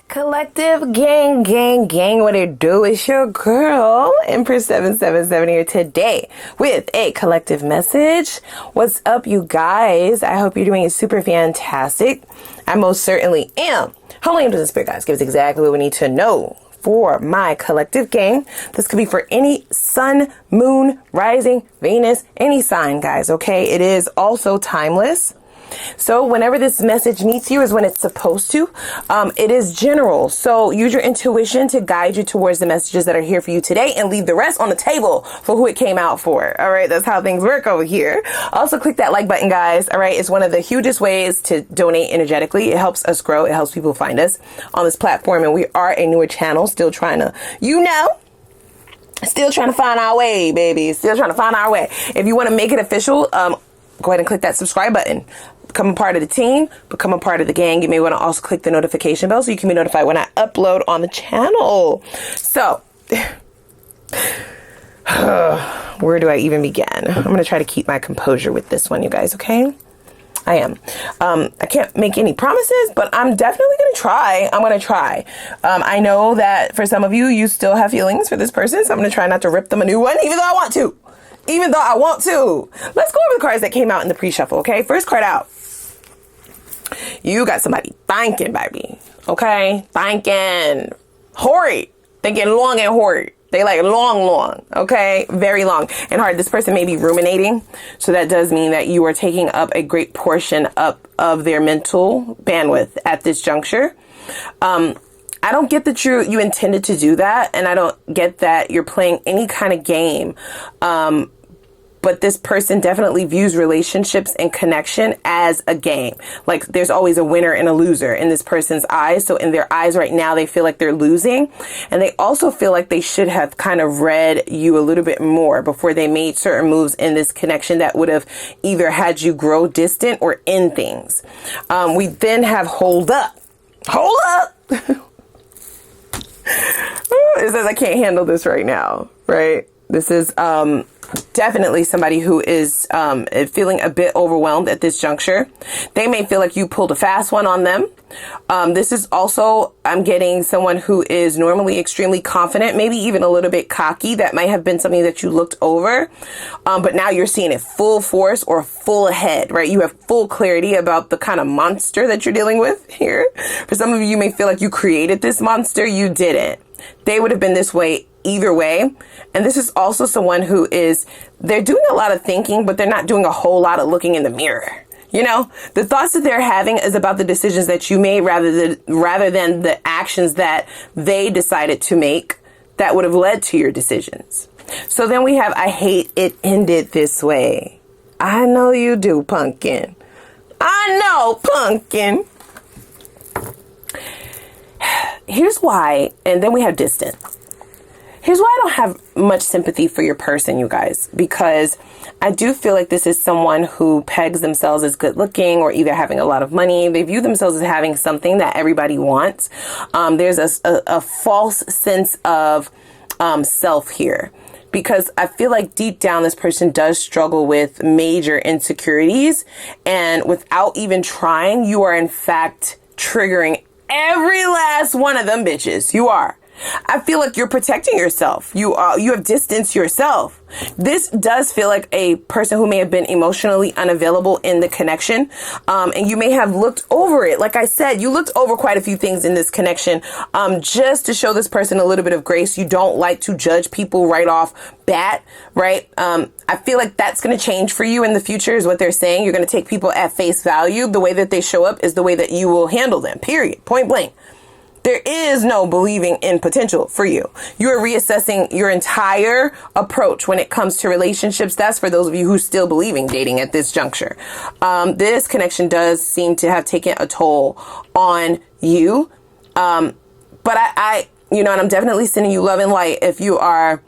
Collective gang, what it do? It's your girl, Empress 777 here today with a collective message. What's up, you guys? I hope you're doing super fantastic. I most certainly am. Holy Angels and Spirit Guides gives exactly what we need to know for my collective gang. This could be for any sun, moon, rising, Venus, any sign, guys, okay? It is also timeless. So whenever this message meets you is when it's supposed to. It is general. So use your intuition to guide you towards the messages that are here for you today and leave the rest on the table for who it came out for. All right. That's how things work over here. Also click that like button, guys. All right. It's one of the hugest ways to donate energetically. It helps us grow. It helps people find us on this platform. And we are a newer channel, still trying to, still trying to find our way, baby. Still trying to find our way. If you want to make it official, go ahead and click that subscribe button. Become a part of the team, become a part of the gang. You may want to also click the notification bell so you can be notified when I upload on the channel. So, where do I even begin? I'm going to try to keep my composure with this one, you guys, okay? I am. I can't make any promises, but I'm definitely going to try. I'm going to try. I know that for some of you, you still have feelings for this person, so I'm going to try not to rip them a new one, even though I want to. Let's go over the cards that came out in the pre-shuffle, okay? First card out. You got somebody thinking, baby. Okay? Thinking. Horrid. Thinking long and horrid. They like long. Okay? Very long and hard. This person may be ruminating. So that does mean that you are taking up a great portion of their mental bandwidth at this juncture. I don't get that you intended to do that. And I don't get that you're playing any kind of game. But this person definitely views relationships and connection as a game. Like there's always a winner and a loser in this person's eyes. So in their eyes right now, they feel like they're losing. And they also feel like they should have kind of read you a little bit more before they made certain moves in this connection that would have either had you grow distant or end things. We then have hold up. Hold up. It says I can't handle this right now, right? This is definitely somebody who is feeling a bit overwhelmed at this juncture. They may feel like you pulled a fast one on them. This is also, I'm getting someone who is normally extremely confident, maybe even a little bit cocky. That might have been something that you looked over, but now you're seeing it full force or full ahead, right? You have full clarity about the kind of monster that you're dealing with here. For some of you, you may feel like you created this monster. You didn't. They would have been this way either way. And this is also someone who they're doing a lot of thinking, but they're not doing a whole lot of looking in the mirror. You know, the thoughts that they're having is about the decisions that you made rather than the actions that they decided to make that would have led to your decisions. So then we have, I hate it ended this way. I know you do, pumpkin. I know, pumpkin. Here's why. And then we have distant. Here's why I don't have much sympathy for your person, you guys, because I do feel like this is someone who pegs themselves as good looking or either having a lot of money. They view themselves as having something that everybody wants. There's a false sense of self here, because I feel like deep down this person does struggle with major insecurities, and without even trying, you are in fact triggering every last one of them bitches. You are. I feel like you're protecting yourself. You have distanced yourself. This does feel like a person who may have been emotionally unavailable in the connection. And you may have looked over it. Like I said, you looked over quite a few things in this connection, just to show this person a little bit of grace. You don't like to judge people right off bat, right? I feel like that's going to change for you in the future is what they're saying. You're going to take people at face value. The way that they show up is the way that you will handle them, period, point blank. There is no believing in potential for you. You are reassessing your entire approach when it comes to relationships. That's for those of you who still believe in dating at this juncture. This connection does seem to have taken a toll on you. But and I'm definitely sending you love and light if you are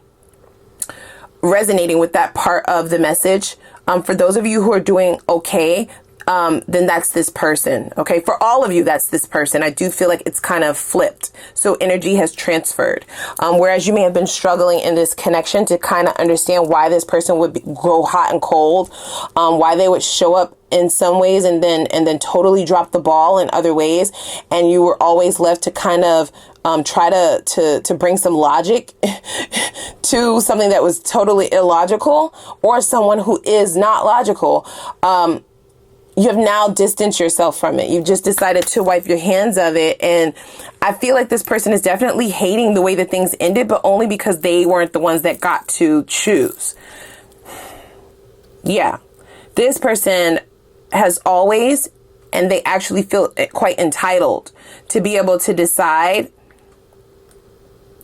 resonating with that part of the message. For those of you who are doing okay, then that's this person. Okay. For all of you, that's this person. I do feel like it's kind of flipped. So energy has transferred. Whereas you may have been struggling in this connection to kind of understand why this person would go hot and cold, why they would show up in some ways and then totally drop the ball in other ways. And you were always left to kind of try to bring some logic to something that was totally illogical, or someone who is not logical. You have now distanced yourself from it. You've just decided to wipe your hands of it. And I feel like this person is definitely hating the way that things ended, but only because they weren't the ones that got to choose. Yeah. This person has always, and they actually feel quite entitled to be able to decide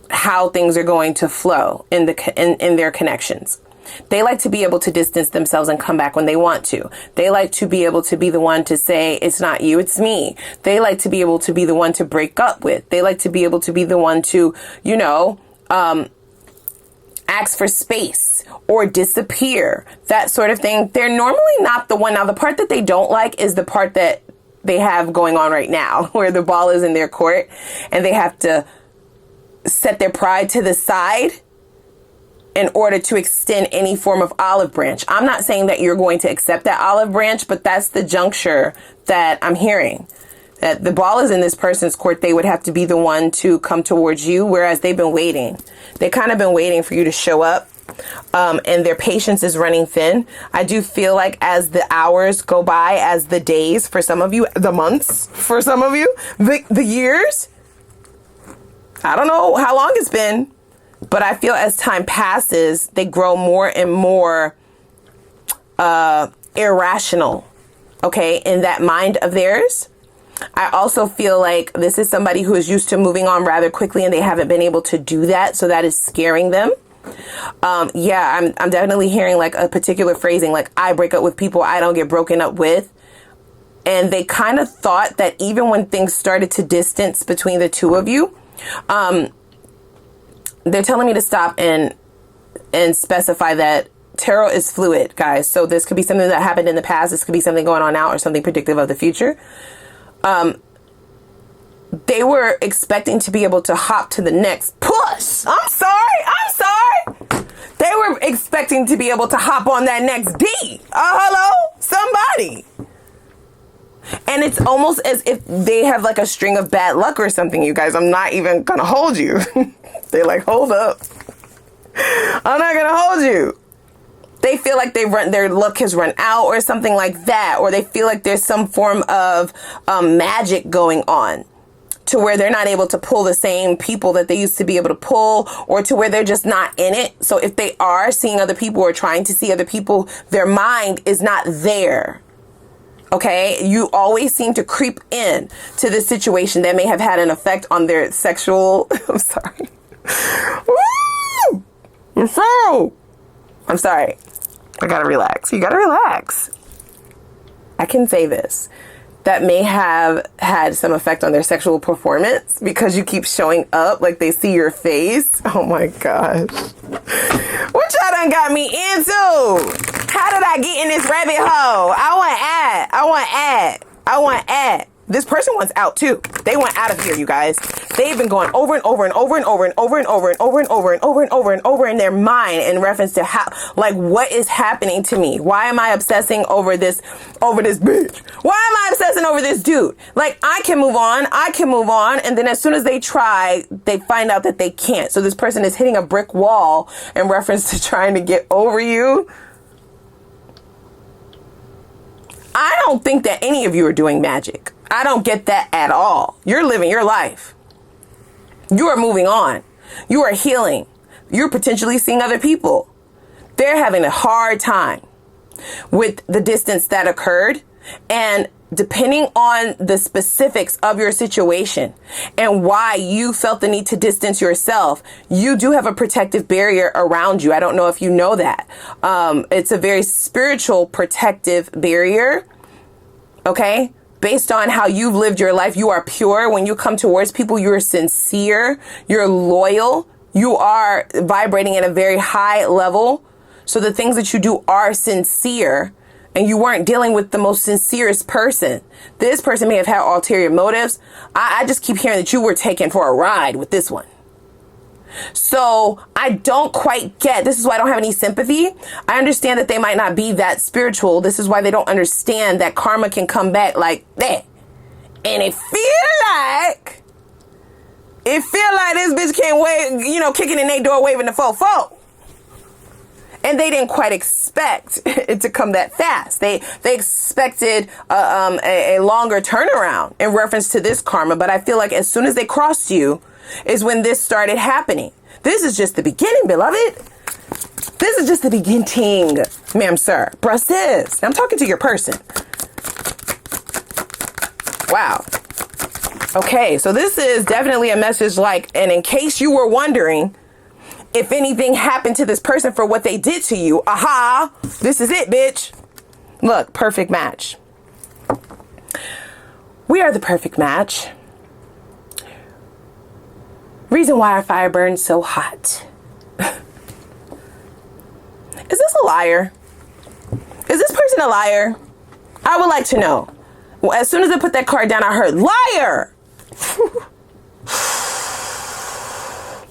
how things are going to flow in their connections. They like to be able to distance themselves and come back when they want to. They like to be able to be the one to say, it's not you, it's me. They like to be able to be the one to break up with. They like to be able to be the one to, ask for space or disappear, that sort of thing. They're normally not the one. Now, the part that they don't like is the part that they have going on right now, where the ball is in their court and they have to set their pride to the side in order to extend any form of olive branch. I'm not saying that you're going to accept that olive branch, but that's the juncture that I'm hearing. That the ball is in this person's court. They would have to be the one to come towards you, whereas they've been waiting. They kind of been waiting for you to show up, and their patience is running thin. I do feel like as the hours go by, as the days, for some of you, the months, for some of you, the years, I don't know how long it's been, but I feel as time passes, they grow more and more irrational, okay, in that mind of theirs. I also feel like this is somebody who is used to moving on rather quickly, and they haven't been able to do that, so that is scaring them. I'm definitely hearing like a particular phrasing, like, I break up with people I don't get broken up with. And they kind of thought that even when things started to distance between the two of you, they're telling me to stop and specify that tarot is fluid, guys. So this could be something that happened in the past. This could be something going on now, or something predictive of the future. They were expecting to be able to hop to the next push. I'm sorry. They were expecting to be able to hop on that next D. Hello, somebody. And it's almost as if they have like a string of bad luck or something, you guys. I'm not even going to hold you. They're like, hold up. I'm not going to hold you. They feel like their luck has run out or something like that. Or they feel like there's some form of magic going on, to where they're not able to pull the same people that they used to be able to pull, or to where they're just not in it. So if they are seeing other people or trying to see other people, their mind is not there. Okay, you always seem to creep in to this situation that may have had an effect on their sexual. I'm sorry. Woo! I'm sorry. I gotta relax. You gotta relax. I can say this. That may have had some effect on their sexual performance, because you keep showing up, like they see your face. Oh my gosh. What y'all done got me into? How did I get in this rabbit hole? I want ad. This person wants out too. They want out of here, you guys. They've been going over and over and over and over and over and over and over and over and over and over and over in their mind in reference to how, like, what is happening to me? Why am I obsessing over this bitch? Why am I obsessing over this dude? Like, I can move on. And then as soon as they try, they find out that they can't. So this person is hitting a brick wall in reference to trying to get over you. I don't think that any of you are doing magic. I don't get that at all. You're living your life. You are moving on. You are healing. You're potentially seeing other people. They're having a hard time with the distance that occurred. And depending on the specifics of your situation and why you felt the need to distance yourself, you do have a protective barrier around you. I don't know if you know that. It's a very spiritual protective barrier. Okay? Based on how you've lived your life, you are pure. When you come towards people, you're sincere, you're loyal, you are vibrating at a very high level. So the things that you do are sincere. and you weren't dealing with the most sincerest person. This person may have had ulterior motives. I just keep hearing that you were taken for a ride with this one. So I don't quite get, this is why I don't have any sympathy. I understand that they might not be that spiritual. This is why they don't understand that karma can come back like that. And it feel like this bitch can't wait, you know, kicking in their door, waving the fofo. And they didn't quite expect it to come that fast. They expected a longer turnaround in reference to this karma. But I feel like as soon as they crossed you is when this started happening. This is just the beginning, beloved. This is just the beginning, ma'am, sir. Bruh, sis. I'm talking to your person. Wow. Okay, so this is definitely a message like, and in case you were wondering if anything happened to this person for what they did to you, aha, this is it, bitch. Look, perfect match. We are the perfect match. Reason why our fire burns so hot. Is this a liar? Is this person a liar? I would like to know. Well, as soon as I put that card down, I heard liar.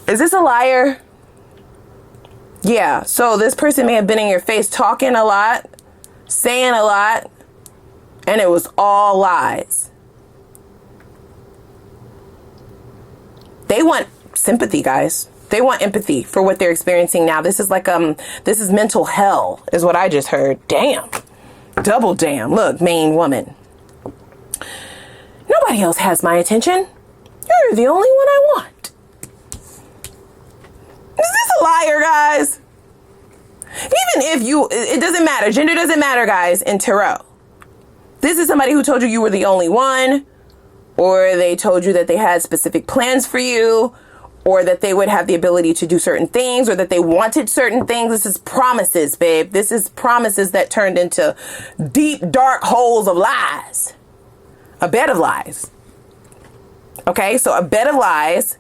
Is this a liar? Yeah, so this person may have been in your face talking a lot, saying a lot, and it was all lies. They want sympathy, guys. They want empathy for what they're experiencing now. This is like, this is mental hell, is what I just heard. Damn. Double damn. Look, main woman. Nobody else has my attention. You're the only one I want. Is this a liar, guys? Even if it doesn't matter. Gender doesn't matter, guys, in tarot. This is somebody who told you were the only one, or they told you that they had specific plans for you, or that they would have the ability to do certain things, or that they wanted certain things. This is promises, babe. This is promises that turned into deep, dark holes of lies. A bed of lies. Okay, so a bed of lies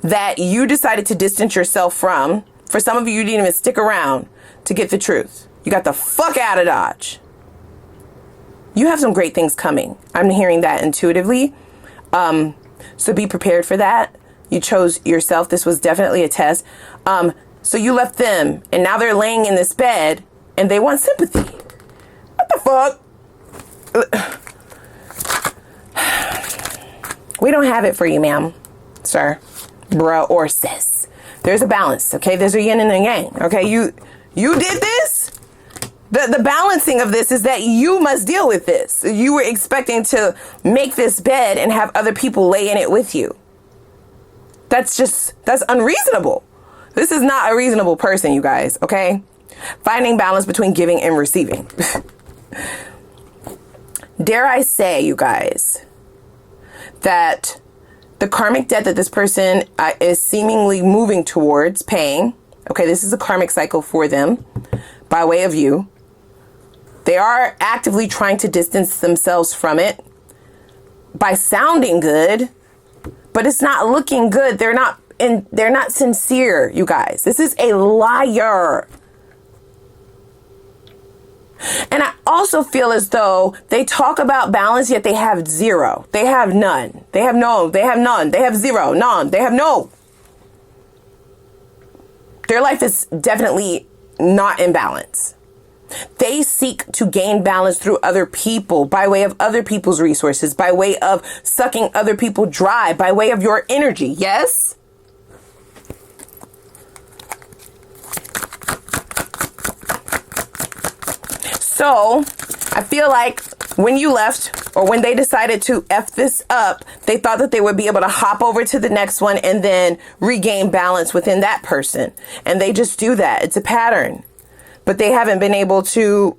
that you decided to distance yourself from. For some of you, you didn't even stick around to get the truth. You got the fuck out of Dodge. You have some great things coming. I'm hearing that intuitively. So be prepared for that. You chose yourself. This was definitely a test. So you left them, and now they're laying in this bed, and they want sympathy. What the fuck? We don't have it for you, ma'am, sir, bruh, or sis. There's a balance, okay? There's a yin and a yang, okay? You did this. The balancing of this is that you must deal with this. You were expecting to make this bed and have other people lay in it with you. That's unreasonable. This is not a reasonable person, you guys, okay? Finding balance between giving and receiving. Dare I say, you guys, that the karmic debt that this person is seemingly moving towards paying, okay, this is a karmic cycle for them by way of you. They are actively trying to distance themselves from it by sounding good, but it's not looking good. They're not sincere, you guys. This is a liar. And I also feel as though they talk about balance, yet they have zero. They have none. They have no. They have none. They have zero. None. They have no. Their life is definitely not in balance. They seek to gain balance through other people, by way of other people's resources, by way of sucking other people dry, by way of your energy. Yes? So I feel like when you left, or when they decided to F this up, they thought that they would be able to hop over to the next one and then regain balance within that person. And they just do that. It's a pattern. But they haven't been able to,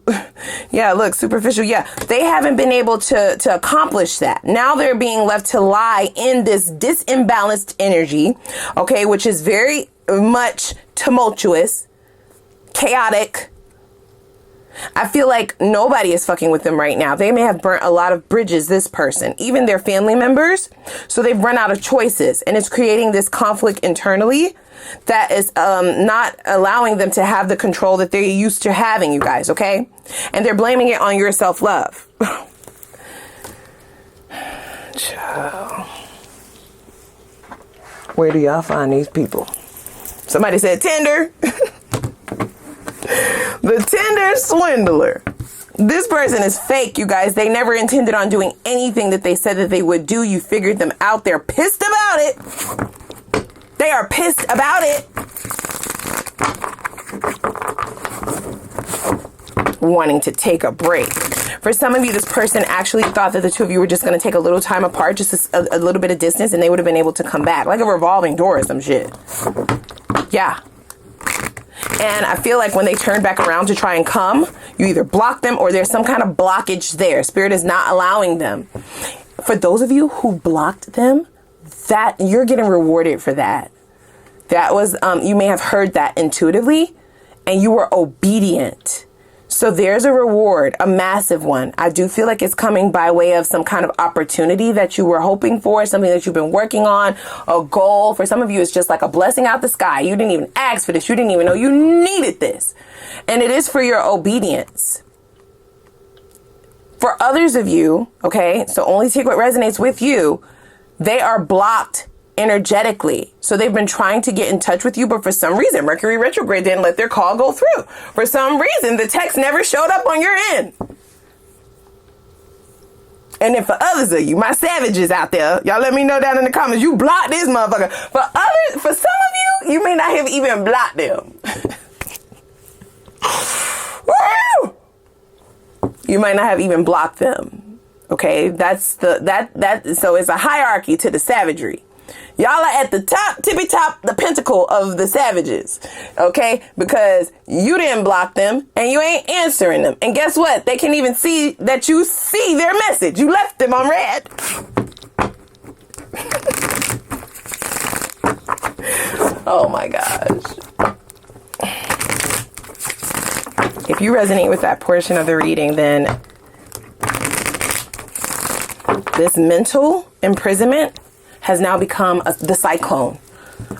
yeah, look, superficial. Yeah, they haven't been able to accomplish that. Now they're being left to lie in this disimbalanced energy, okay, which is very much tumultuous, chaotic. I feel like nobody is fucking with them right now. They may have burnt a lot of bridges, this person, even their family members. So they've run out of choices, and it's creating this conflict internally that is not allowing them to have the control that they're used to having, you guys, okay? And they're blaming it on your self-love. Child. Where do y'all find these people? Somebody said Tinder. The Tinder swindler. This person is fake, you guys. They never intended on doing anything that they said that they would do. You figured them out. They're pissed about it. They are pissed about it. Wanting to take a break. For some of you, this person actually thought that the two of you were just going to take a little time apart, just a little bit of distance, and they would have been able to come back. Like a revolving door or some shit. Yeah. And I feel like when they turn back around to try and come, you either block them or there's some kind of blockage there. Spirit is not allowing them. For those of you who blocked them, that you're getting rewarded for that. That was, you may have heard that intuitively and you were obedient. So there's a reward, a massive one. I do feel like it's coming by way of some kind of opportunity that you were hoping for, something that you've been working on, a goal. For some of you, it's just like a blessing out the sky. You didn't even ask for this. You didn't even know you needed this. And it is for your obedience. For others of you, okay, so only take what resonates with you. They are blocked energetically. So they've been trying to get in touch with you, but for some reason, Mercury retrograde didn't let their call go through. For some reason, the text never showed up on your end. And then for others of you, my savages out there, y'all let me know down in the comments, you blocked this motherfucker. For others, for some of you, you may not have even blocked them. Woo! You might not have even blocked them. Okay, so it's a hierarchy to the savagery. Y'all are at the top, tippy top, the pinnacle of the savages, okay? Because you didn't block them and you ain't answering them. And guess what? They can even see that you see their message. You left them on red. Oh my gosh. If you resonate with that portion of the reading, then this mental imprisonment has now become the cyclone.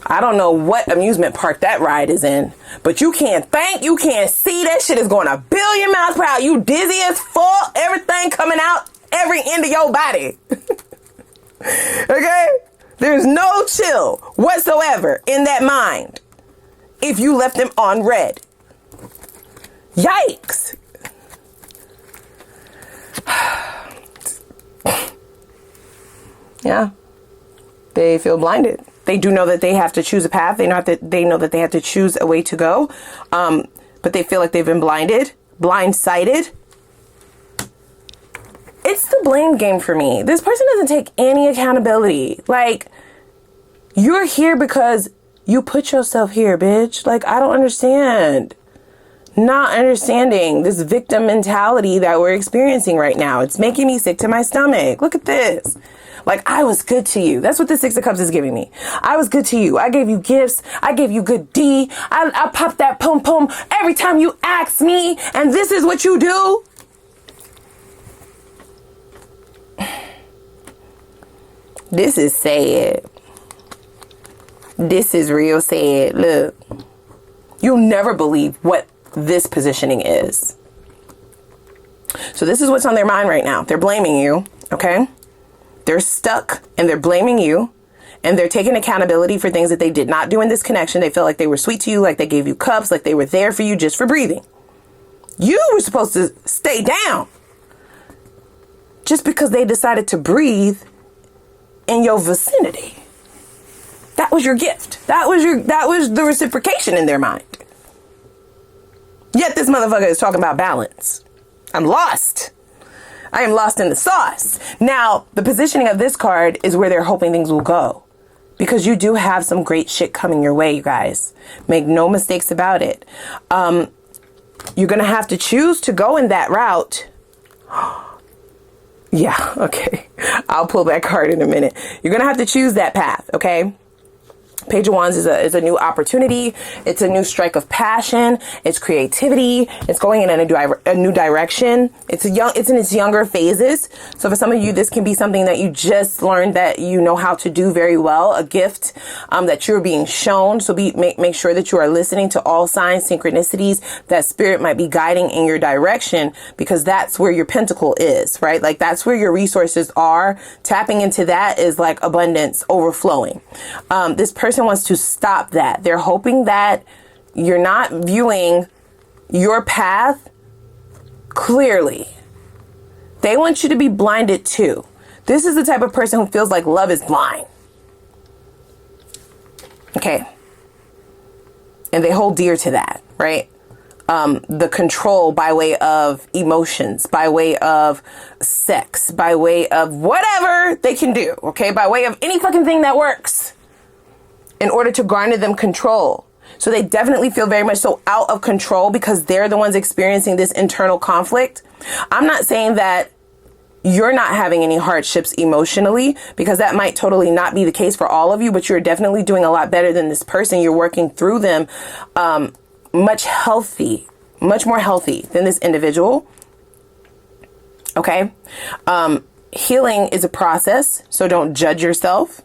I don't know what amusement park that ride is in, but you can't think, you can't see. That shit is going a billion miles per hour. You dizzy as fuck, everything coming out every end of your body. Okay? There's no chill whatsoever in that mind if you left them on red. Yikes. Yeah. They feel blinded. They do know that they have to choose a path. They know that they have to choose a way to go. But they feel like they've been blindsided. It's the blame game for me. This person doesn't take any accountability. Like, you're here because you put yourself here, bitch. Like, I don't understand. Not understanding this victim mentality that we're experiencing right now. It's making me sick to my stomach. Look at this. Like, I was good to you. That's what the Six of Cups is giving me. I was good to you. I gave you gifts. I gave you good D. I popped that pom pom every time you asked me. And this is what you do. This is sad. This is real sad. Look. You'll never believe what this positioning is. So this is what's on their mind right now. They're blaming you. Okay? They're stuck and they're blaming you and they're taking accountability for things that they did not do in this connection. They felt like they were sweet to you, like they gave you cups, like they were there for you just for breathing. You were supposed to stay down just because they decided to breathe in your vicinity. That was your gift. That was the reciprocation in their mind. Yet this motherfucker is talking about balance. I'm lost. I am lost in the sauce. Now, the positioning of this card is where they're hoping things will go. Because you do have some great shit coming your way, you guys. Make no mistakes about it. You're going to have to choose to go in that route. Yeah, okay. I'll pull that card in a minute. You're going to have to choose that path, okay? Page of Wands is a new opportunity. It's a new strike of passion. It's creativity. It's going in a new direction. It's in its younger phases. So for some of you, this can be something that you just learned that you know how to do very well, a gift that you're being shown. So make sure that you are listening to all signs, synchronicities that spirit might be guiding in your direction, because that's where your pentacle is, right? Like that's where your resources are. Tapping into that is like abundance overflowing. This person wants to stop that. They're hoping that you're not viewing your path clearly. They want you to be blinded too. This is the type of person who feels like love is blind. Okay. And they hold dear to that, right? The control by way of emotions, by way of sex, by way of whatever they can do, okay? By way of any fucking thing that works in order to garner them control. So they definitely feel very much so out of control because they're the ones experiencing this internal conflict. I'm not saying that you're not having any hardships emotionally, because that might totally not be the case for all of you, but you're definitely doing a lot better than this person. You're working through them, much more healthy than this individual. Okay. Healing is a process, so don't judge yourself.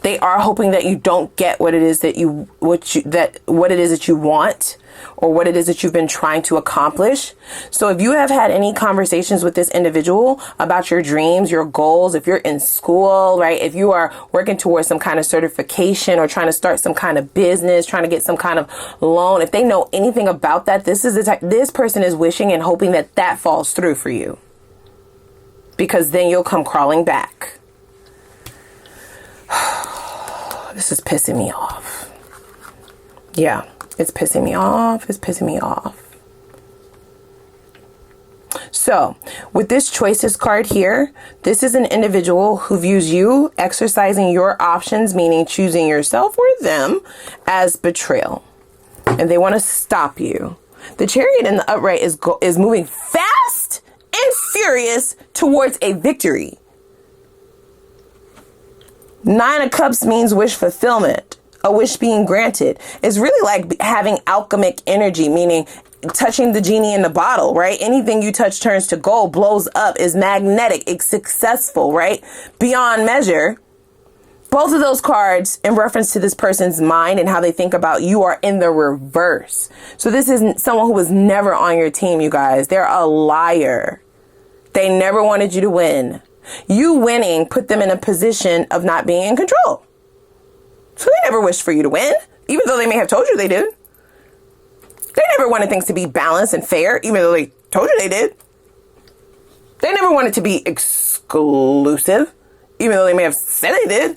They are hoping that you don't get what it is that you want, or what it is that you've been trying to accomplish. So if you have had any conversations with this individual about your dreams, your goals, if you're in school, right? If you are working towards some kind of certification or trying to start some kind of business, trying to get some kind of loan, if they know anything about that, this person is wishing and hoping that that falls through for you, because then you'll come crawling back. This is pissing me off. Yeah, it's pissing me off. It's pissing me off. So with this choices card here, this is an individual who views you exercising your options, meaning choosing yourself or them, as betrayal. And they want to stop you. The Chariot in the upright is moving fast and furious towards a victory. 9 of Cups means wish fulfillment, a wish being granted. It's really like having alchemic energy, meaning touching the genie in the bottle, right? Anything you touch turns to gold, blows up, is magnetic, it's successful, right? Beyond measure. Both of those cards in reference to this person's mind and how they think about you are in the reverse. So this is someone who was never on your team, you guys. They're a liar. They never wanted you to win. You winning put them in a position of not being in control. So they never wished for you to win, even though they may have told you they did. They never wanted things to be balanced and fair, even though they told you they did. They never wanted to be exclusive, even though they may have said they did.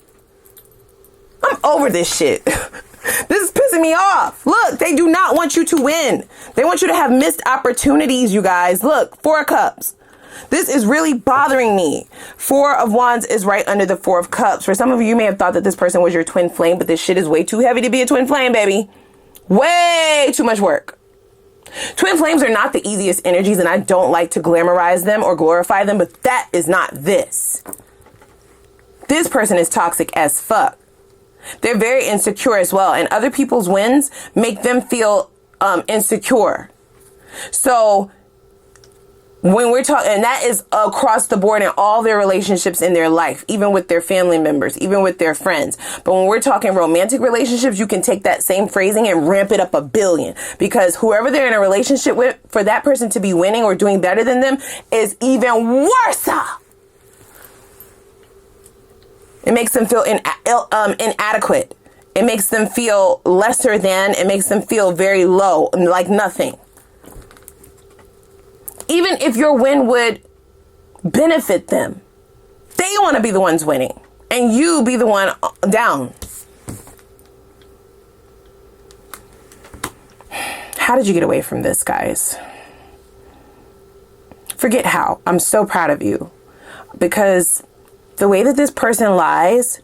I'm over this shit. This is pissing me off. Look, they do not want you to win. They want you to have missed opportunities, you guys. Look, 4 of Cups. This is really bothering me. 4 of Wands is right under the 4 of Cups. For some of you may have thought that this person was your twin flame, but this shit is way too heavy to be a twin flame, baby. Way too much work. Twin flames are not the easiest energies, and I don't like to glamorize them or glorify them, but that is not this. This person is toxic as fuck. They're very insecure as well, and other people's wins make them feel insecure. So when we're talking, and that is across the board in all their relationships in their life, even with their family members, even with their friends. But when we're talking romantic relationships, you can take that same phrasing and ramp it up a billion, because whoever they're in a relationship with, for that person to be winning or doing better than them is even worse. It makes them feel inadequate. It makes them feel lesser than. It makes them feel very low, like nothing. Even if your win would benefit them, they want to be the ones winning and you be the one down. How did you get away from this, guys? Forget how. I'm so proud of you, because the way that this person lies,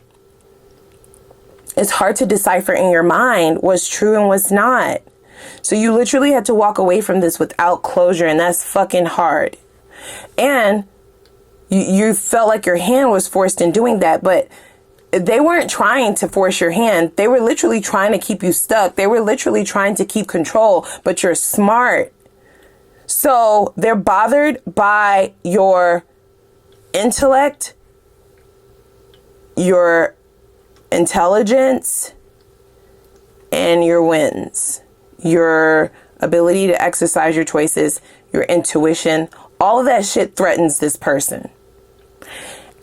it's hard to decipher in your mind what's true and what's not. So you literally had to walk away from this without closure, and that's fucking hard. And you felt like your hand was forced in doing that, but they weren't trying to force your hand. They were literally trying to keep you stuck. They were literally trying to keep control, but you're smart. So they're bothered by your intellect, your intelligence, and your wins, your ability to exercise your choices, your intuition. All of that shit threatens this person.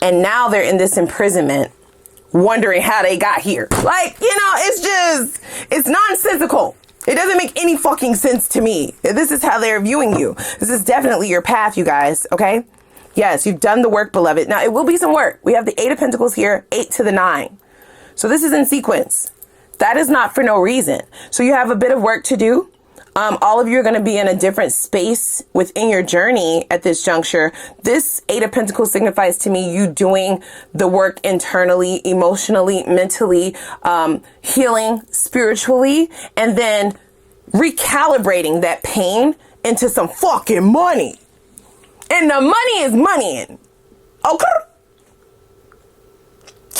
And now they're in this imprisonment, wondering how they got here. Like, you know, it's nonsensical. It doesn't make any fucking sense to me. This is how they're viewing you. This is definitely your path, you guys. Okay? Yes, you've done the work, beloved. Now, it will be some work. We have the 8 of Pentacles here, 8 to the 9. So this is in sequence. That is not for no reason. So you have a bit of work to do. All of you are going to be in a different space within your journey at this juncture. This 8 of Pentacles signifies to me you doing the work internally, emotionally, mentally, healing spiritually, and then recalibrating that pain into some fucking money. And the money is money. Okay?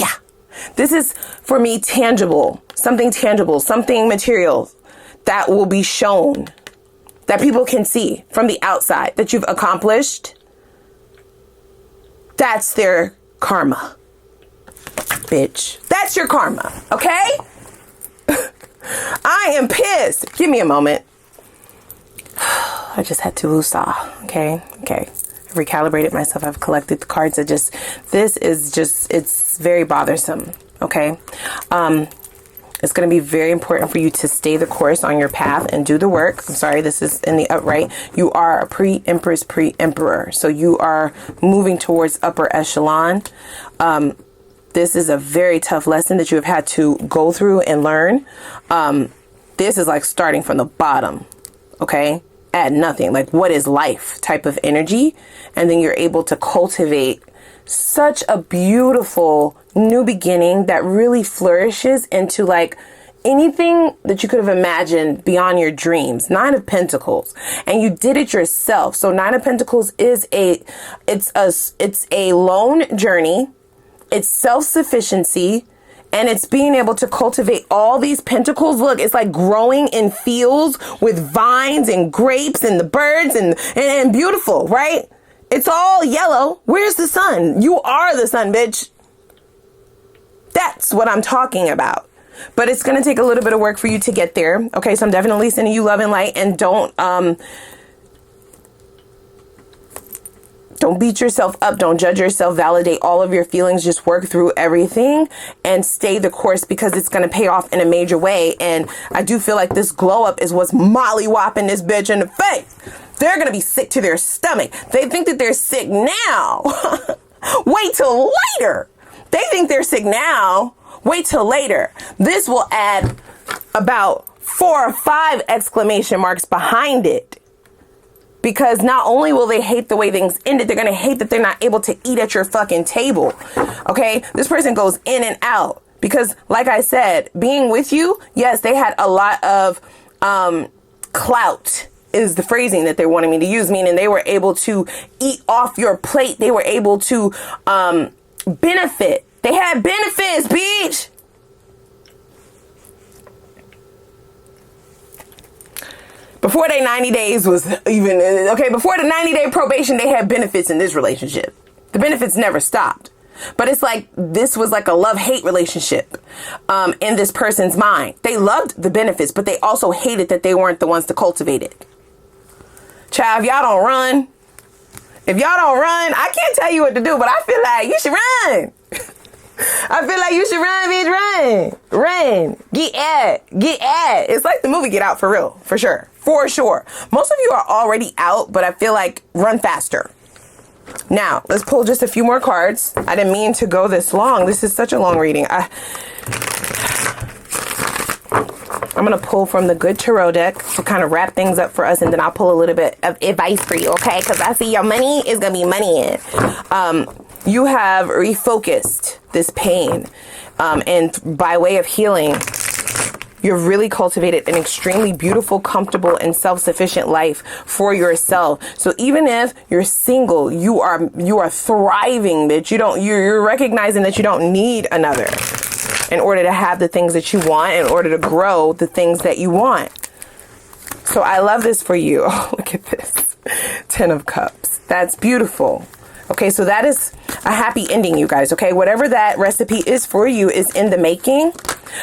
Yeah. This is, for me, tangible, something material that will be shown, that people can see from the outside, that you've accomplished. That's their karma, bitch. That's your karma, okay? I am pissed. Give me a moment. I just had to woosah, okay? I've recalibrated myself. I've collected the cards. It's very bothersome, okay? It's going to be very important for you to stay the course on your path and do the work. I'm sorry, this is in the upright. You are a pre-empress, pre-emperor. So you are moving towards upper echelon. This is a very tough lesson that you have had to go through and learn. This is like starting from the bottom, okay? At nothing, like what is life type of energy. And then you're able to cultivate such a beautiful new beginning that really flourishes into like anything that you could have imagined beyond your dreams. 9 of Pentacles, and you did it yourself. So 9 of Pentacles is it's a lone journey. It's self-sufficiency, and it's being able to cultivate all these pentacles. Look, it's like growing in fields with vines and grapes and the birds and beautiful, right? It's all yellow. Where's the sun? You are the sun, bitch. That's what I'm talking about. But it's going to take a little bit of work for you to get there. Okay, so I'm definitely sending you love and light, and don't beat yourself up. Don't judge yourself. Validate all of your feelings. Just work through everything and stay the course, because it's going to pay off in a major way. And I do feel like this glow up is what's molly-whopping this bitch in the face. They're going to be sick to their stomach. They think that they're sick now. Wait till later. They think they're sick now. Wait till later. This will add about 4 or 5 exclamation marks behind it. Because not only will they hate the way things ended, they're going to hate that they're not able to eat at your fucking table. Okay? This person goes in and out. Because, like I said, being with you, yes, they had a lot of clout is the phrasing that they wanted me to use, meaning they were able to eat off your plate. They were able to benefit. They had benefits, bitch. Before they 90 days was even, okay, before the 90-day probation, they had benefits in this relationship. The benefits never stopped. But it's like, this was like a love-hate relationship in this person's mind. They loved the benefits, but they also hated that they weren't the ones to cultivate it. Child, if y'all don't run, I can't tell you what to do, but I feel like you should run. I feel like you should run, bitch, run. Get at. It's like the movie Get Out, for real, for sure. Most of you are already out, but I feel like run faster. Now, let's pull just a few more cards. I didn't mean to go this long. This is such a long reading. I'm going to pull from the Good Tarot deck to kind of wrap things up for us, and then I'll pull a little bit of advice for you, okay? Because I see your money is going to be money in. You have refocused this pain, and by way of healing, You've really cultivated an extremely beautiful, comfortable, and self-sufficient life for yourself. So even if you're single, you are thriving, that you're recognizing that you don't need another in order to have the things that you want, in order to grow the things that you want. So I love this for you. Oh, look at this. 10 of Cups. That's beautiful. Okay, so that is a happy ending, you guys. Okay, whatever that recipe is for you is in the making,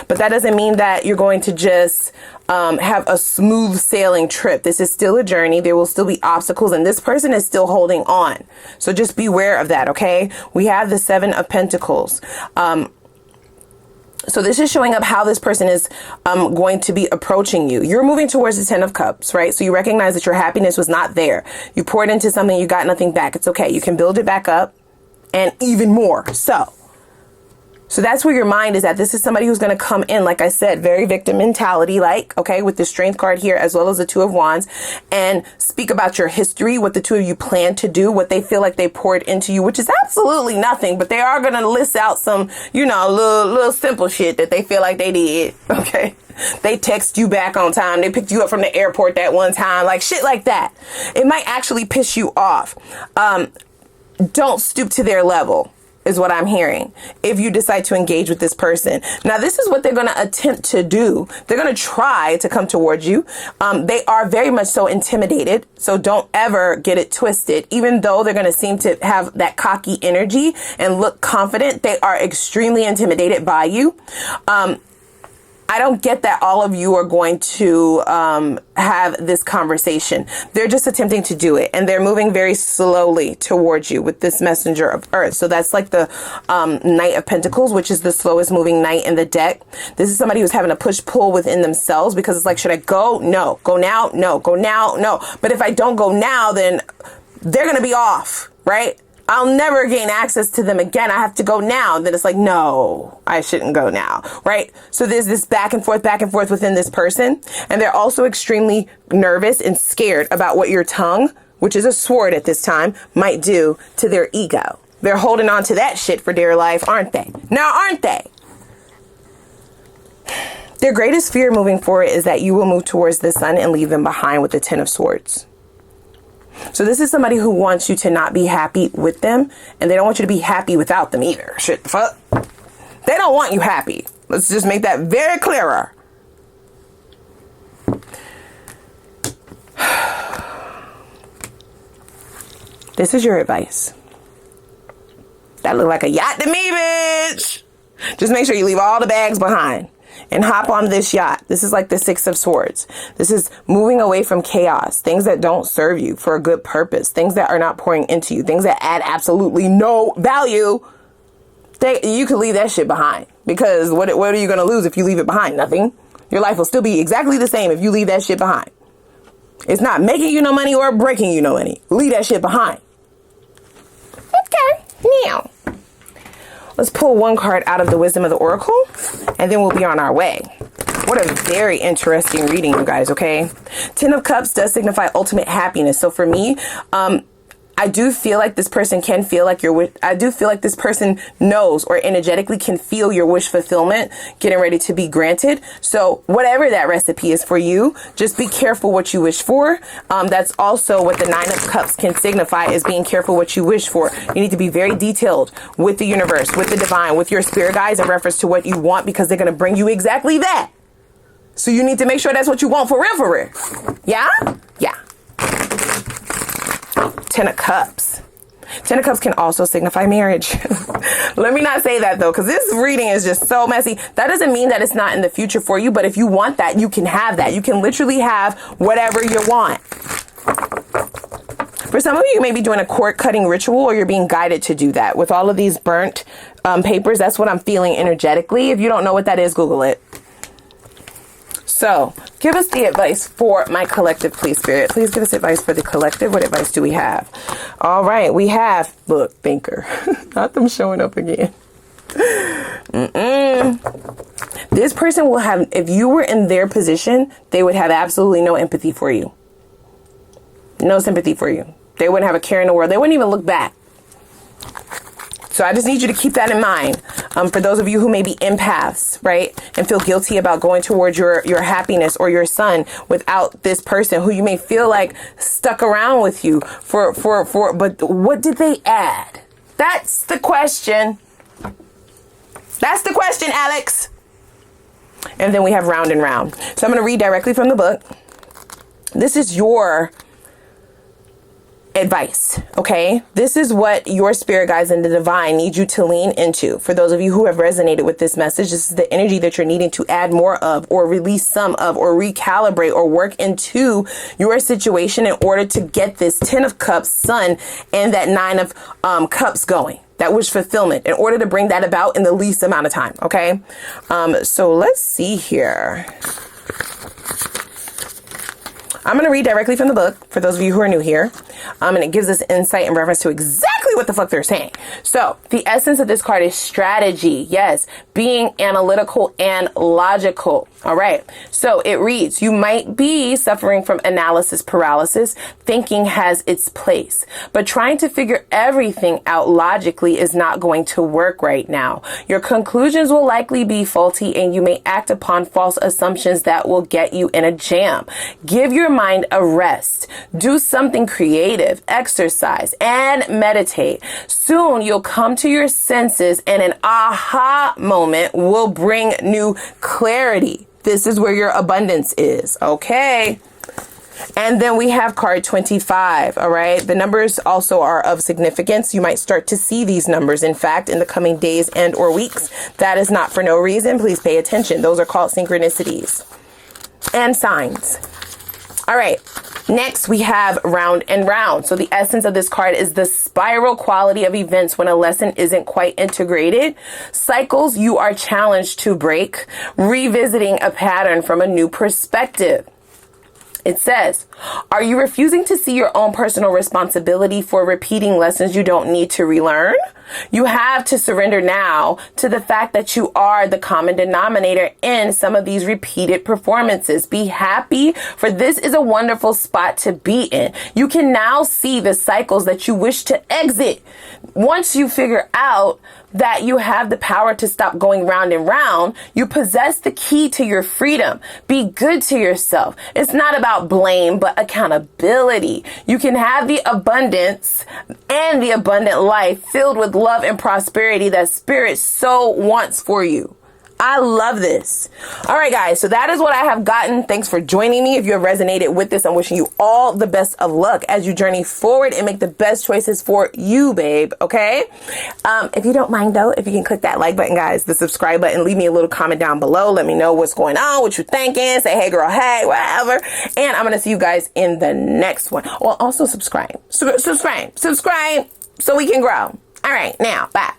but that doesn't mean that you're going to just have a smooth sailing trip. This is still a journey. There will still be obstacles, and this person is still holding on. So just beware of that, okay? We have the 7 of Pentacles. So this is showing up how this person is going to be approaching you. You're moving towards the 10 of Cups, right? So you recognize that your happiness was not there. You poured into something, you got nothing back. It's okay. You can build it back up and even more. So that's where your mind is at. This is somebody who's going to come in, like I said, very victim mentality, like, okay, with the Strength card here, as well as the 2 of Wands, and speak about your history, what the two of you plan to do, what they feel like they poured into you, which is absolutely nothing, but they are going to list out some, you know, little simple shit that they feel like they did, okay? They text you back on time. They picked you up from the airport that one time, like shit like that. It might actually piss you off. Don't stoop to their level, is what I'm hearing, if you decide to engage with this person. Now, this is what they're going to attempt to do. They're going to try to come towards you. They are very much so intimidated. So don't ever get it twisted. Even though they're going to seem to have that cocky energy and look confident, they are extremely intimidated by you. I don't get that all of you are going to have this conversation. They're just attempting to do it, and they're moving very slowly towards you with this Messenger of Earth. So that's like the Knight of Pentacles, which is the slowest moving knight in the deck. This is somebody who's having a push-pull within themselves, because it's like, should I go? No. Go now? No. Go now? No. But if I don't go now, then they're going to be off, right? I'll never gain access to them again. I have to go now. Then it's like, no, I shouldn't go now, right? So there's this back and forth within this person. And they're also extremely nervous and scared about what your tongue, which is a sword at this time, might do to their ego. They're holding on to that shit for dear life, aren't they? Now, aren't they? Their greatest fear moving forward is that you will move towards the sun and leave them behind with the 10 of Swords. So this is somebody who wants you to not be happy with them, and they don't want you to be happy without them either. Shit, the fuck? They don't want you happy. Let's just make that very clearer. This is your advice. That looked like a yacht to me, bitch. Just make sure you leave all the bags behind and hop on this yacht. This is like the 6 of Swords. This is moving away from chaos, things that don't serve you for a good purpose, things that are not pouring into you, things that add absolutely no value. You can leave that shit behind, because what are you going to lose if you leave it behind? Nothing. Your life will still be exactly the same if you leave that shit behind. It's not making you no money or breaking you no money. Leave that shit behind. Okay, now let's pull one card out of the Wisdom of the Oracle, and then we'll be on our way. What a very interesting reading, you guys, okay? 10 of Cups does signify ultimate happiness. So for me, I do feel like this person can feel like I do feel like this person knows, or energetically can feel your wish fulfillment getting ready to be granted. So whatever that recipe is for you, just be careful what you wish for. That's also what the 9 of Cups can signify, is being careful what you wish for. You need to be very detailed with the universe, with the divine, with your spirit guides in reference to what you want, because they're going to bring you exactly that. So you need to make sure that's what you want for real, for real. Yeah? Yeah. 10 of Cups. 10 of Cups can also signify marriage. Let me not say that though, because this reading is just so messy. That doesn't mean that it's not in the future for you, but if you want that, you can have that. You can literally have whatever you want. For some of you, you may be doing a cord cutting ritual, or you're being guided to do that. With all of these burnt papers, that's what I'm feeling energetically. If you don't know what that is, Google it. So give us the advice for my collective, please, Spirit. Please give us advice for the collective. What advice do we have? All right, we have, look, thinker. Not them showing up again. This person will have, if you were in their position, they would have absolutely no empathy for you. No sympathy for you. They wouldn't have a care in the world. They wouldn't even look back. So I just need you to keep that in mind. For those of you who may be empaths, right, and feel guilty about going towards your happiness or your sun without this person who you may feel like stuck around with you but what did they add? That's the question. That's the question, Alex. And then we have round and round. So I'm going to read directly from the book. This is your advice, okay? This is what your spirit guides and the divine need you to lean into. For those of you who have resonated with this message, this is the energy that you're needing to add more of, or release some of, or recalibrate, or work into your situation in order to get this 10 of Cups, Sun, and that 9 of Cups going. That wish fulfillment, in order to bring that about in the least amount of time, okay? So let's see here. I'm going to read directly from the book for those of you who are new here. And it gives us insight in reference to exactly what the fuck they're saying. So the essence of this card is strategy. Yes. Being analytical and logical. All right. So it reads, you might be suffering from analysis paralysis. Thinking has its place, but trying to figure everything out logically is not going to work right now. Your conclusions will likely be faulty and you may act upon false assumptions that will get you in a jam. Give your mind a rest. Do something creative, exercise, and meditate. Soon you'll come to your senses and an aha moment will bring new clarity. This is where your abundance is. Okay. And then we have card 25. All right. The numbers also are of significance. You might start to see these numbers, in fact, in the coming days and or weeks. That is not for no reason. Please pay attention. Those are called synchronicities and signs. All right. Next, we have round and round. So the essence of this card is the spiral quality of events when a lesson isn't quite integrated. Cycles you are challenged to break, revisiting a pattern from a new perspective. It says, are you refusing to see your own personal responsibility for repeating lessons you don't need to relearn? You have to surrender now to the fact that you are the common denominator in some of these repeated performances. Be happy, for this is a wonderful spot to be in. You can now see the cycles that you wish to exit. Once you figure out that you have the power to stop going round and round, you possess the key to your freedom. Be good to yourself. It's not about blame, but accountability. You can have the abundance and the abundant life filled with love and prosperity that Spirit so wants for you. I love this. All right, guys. So that is what I have gotten. Thanks for joining me. If you have resonated with this, I'm wishing you all the best of luck as you journey forward and make the best choices for you, babe. Okay. If you don't mind, though, if you can click that like button, guys, the subscribe button, leave me a little comment down below. Let me know what's going on, what you're thinking. Say, hey, girl, hey, whatever. And I'm going to see you guys in the next one. Well, also subscribe so we can grow. All right. Now, bye.